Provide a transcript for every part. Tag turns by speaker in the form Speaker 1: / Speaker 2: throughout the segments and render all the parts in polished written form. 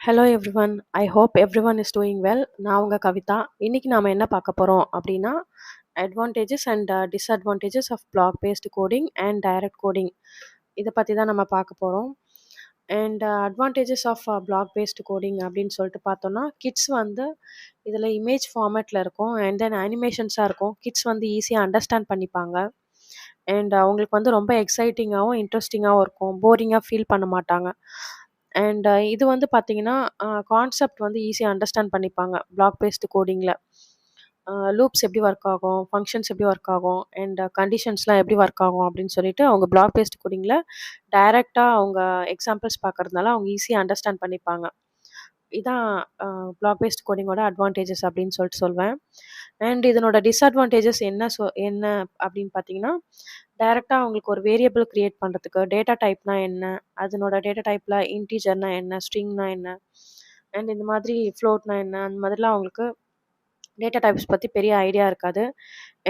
Speaker 1: Hello everyone. I hope everyone is doing well. நான் உங்க கவிதா. இன்னைக்கு நாம என்ன பார்க்க போறோம் அப்படின்னா, advantages and disadvantages of block based coding and direct coding இதை பற்றி தான் நம்ம பார்க்க போகிறோம். And advantages of block based coding அப்படின்னு சொல்லிட்டு பார்த்தோன்னா, கிட்ஸ் வந்து இதில் இமேஜ் ஃபார்மேட்டில் இருக்கும் அண்ட் தென் அனிமேஷன்ஸாக இருக்கும். கிட்ஸ் வந்து ஈஸியாக அண்டர்ஸ்டாண்ட் பண்ணிப்பாங்க அண்ட் அவங்களுக்கு வந்து ரொம்ப எக்ஸைட்டிங்காகவும் இன்ட்ரெஸ்டிங்காகவும் இருக்கும். போரிங்காக ஃபீல் பண்ண மாட்டாங்க. அண்ட் இது வந்து பார்த்தீங்கன்னா, கான்செப்ட் வந்து ஈஸியாக அண்டர்ஸ்டாண்ட் பண்ணிப்பாங்க பிளாக் பேஸ்டு கோடிங்கில். லூப்ஸ் எப்படி ஒர்க் ஆகும், ஃபங்க்ஷன்ஸ் எப்படி ஒர்க் ஆகும் அண்ட் கண்டிஷன்ஸ்லாம் எப்படி ஒர்க் ஆகும் அப்படின்னு சொல்லிட்டு அவங்க பிளாக் பேஸ்டு கோடிங்கில் டைரெக்டாக அவங்க எக்ஸாம்பிள்ஸ் பார்க்கறதுனால அவங்க ஈஸியாக அண்டர்ஸ்டாண்ட் பண்ணிப்பாங்க. இதான் பிளாக் பேஸ்ட் கோடிங்கோட அட்வான்டேஜஸ் அப்படின்னு சொல்லிட்டு சொல்வேன். அண்ட் இதனோட டிஸ்அட்வான்டேஜஸ் என்ன அப்படின்னு பார்த்தீங்கன்னா, டைரெக்டாக அவங்களுக்கு ஒரு வேரியபிள் க்ரியேட் பண்ணுறதுக்கு டேட்டா டைப்னா என்ன, அதனோட டேட்டா டைப்பில் இன்டீஜர்னா என்ன, ஸ்ட்ரிங்னா என்ன அண்ட் இந்த மாதிரி ஃப்ளோட்னா என்ன, அந்த மாதிரிலாம் அவங்களுக்கு டேட்டா டைப்ஸ் பற்றி பெரிய ஐடியா இருக்காது.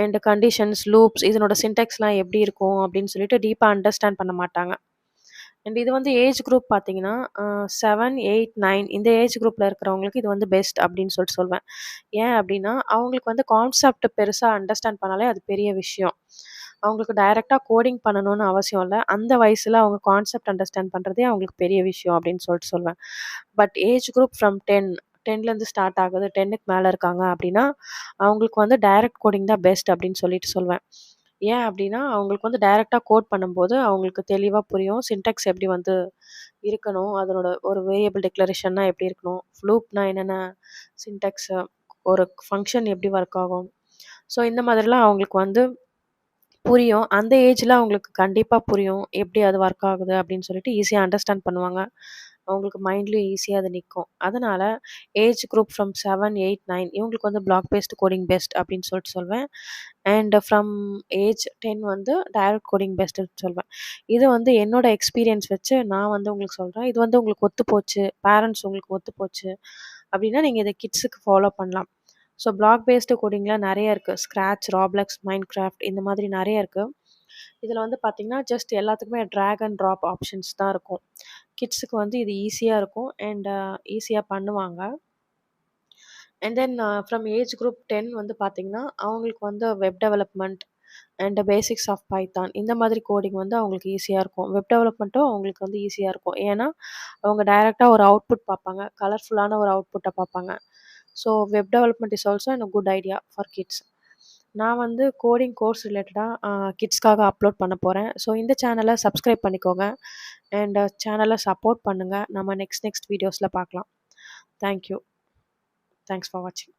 Speaker 1: அண்ட் கண்டிஷன்ஸ், லூப்ஸ் இதனோட சின்டெக்ஸ்லாம் எப்படி இருக்கும் அப்படின்னு சொல்லிட்டு டீப்பாக அண்டர்ஸ்டாண்ட் பண்ண மாட்டாங்க. அண்ட் இது வந்து ஏஜ் குரூப் பார்த்தீங்கன்னா 7, 8, 9 இந்த ஏஜ் குரூப்பில் இருக்கிறவங்களுக்கு இது வந்து பெஸ்ட் அப்படின்னு சொல்லிட்டு சொல்வேன். ஏன் அப்படின்னா, அவங்களுக்கு வந்து கான்செப்ட் பெருசாக அண்டர்ஸ்டாண்ட் பண்ணாலே அது பெரிய விஷயம். அவங்களுக்கு டைரெக்டாக கோடிங் பண்ணணும்னு அவசியம் இல்லை. அந்த வயசில் அவங்க கான்செப்ட் அண்டர்ஸ்டாண்ட் பண்ணுறதே அவங்களுக்கு பெரிய விஷயம் அப்படின்னு சொல்லிட்டு சொல்வேன். பட் ஏஜ் குரூப் ஃப்ரம் 10லேருந்து ஸ்டார்ட் ஆகுது, 10க்கு மேலே இருக்காங்க அப்படின்னா அவங்களுக்கு வந்து டைரக்ட் கோடிங் தான் பெஸ்ட் அப்படின்னு சொல்லிட்டு சொல்வேன். ஏன் அப்படின்னா, அவங்களுக்கு வந்து டைரெக்டாக கோட் பண்ணும்போது அவங்களுக்கு தெளிவாக புரியும். சின்டெக்ஸ் எப்படி வந்து இருக்கணும், அதனோட ஒரு வேரியபிள் டிக்ளரேஷன்னா எப்படி இருக்கணும், லூப்னா என்னென்ன சின்டெக்ஸு, ஒரு ஃபங்க்ஷன் எப்படி ஒர்க் ஆகும். ஸோ இந்த மாதிரிலாம் அவங்களுக்கு வந்து புரியும். அந்த ஏஜில் அவங்களுக்கு கண்டிப்பாக புரியும். எப்படி அது ஒர்க் ஆகுது அப்படின்னு சொல்லிட்டு ஈஸியாக அண்டர்ஸ்டாண்ட் பண்ணுவாங்க. அவங்களுக்கு மைண்ட்லேயும் ஈஸியாக அது நிற்கும். அதனால் ஏஜ் குரூப் ஃப்ரம் 7, 8, 9 இவங்களுக்கு வந்து பிளாக் பேஸ்ட் கோடிங் பெஸ்ட் அப்படின்னு சொல்லிட்டு சொல்வேன். அண்ட் ஃப்ரம் ஏஜ் 10 வந்து டைரக்ட் கோடிங் பெஸ்ட்டுன்னு சொல்வேன். இது வந்து என்னோட எக்ஸ்பீரியன்ஸ் வச்சு நான் வந்து உங்களுக்கு சொல்கிறேன். இது வந்து உங்களுக்கு ஒத்து போச்சு, பேரண்ட்ஸ் உங்களுக்கு ஒத்து போச்சு அப்படின்னா நீங்கள் இதை கிட்ஸுக்கு ஃபாலோ பண்ணலாம். ஸோ பிளாக் பேஸ்டு கோடிங்லாம் நிறைய இருக்குது. ஸ்க்ராட்ச், ராப்ளெக்ஸ், மைன்கிராஃப்ட் இந்த மாதிரி நிறைய இருக்குது. இதில் வந்து பார்த்திங்கன்னா ஜஸ்ட் எல்லாத்துக்குமே ட்ராக் அண்ட் ட்ராப் ஆப்ஷன்ஸ் தான் இருக்கும். கிட்ஸுக்கு வந்து இது ஈஸியாக இருக்கும் அண்ட் ஈஸியாக பண்ணுவாங்க. And then from age group 10 வந்து பார்த்திங்கன்னா அவங்களுக்கு வந்து web development and basics of python இந்த மாதிரி கோடிங் வந்து அவங்களுக்கு ஈஸியாக இருக்கும். வெப் டெவலப்மெண்ட்டும் அவங்களுக்கு வந்து ஈஸியாக இருக்கும். ஏன்னா அவங்க டைரெக்டாக ஒரு அவுட்புட் பார்ப்பாங்க, கலர்ஃபுல்லான ஒரு அவுட்புட்டை பார்ப்பாங்க. So web development is also a good idea for kids. நான் வந்து கோடிங் கோர்ஸ் ரிலேட்டடாக கிட்ஸ்க்காக அப்லோட் பண்ண போகிறேன். ஸோ இந்த சேனலை சப்ஸ்கிரைப் பண்ணிக்கோங்க அண்ட் சேனலை சப்போர்ட் பண்ணுங்கள். நம்ம நெக்ஸ்ட் வீடியோஸில் பார்க்கலாம். தேங்க்யூ. தேங்க்ஸ் ஃபார் வாட்சிங்.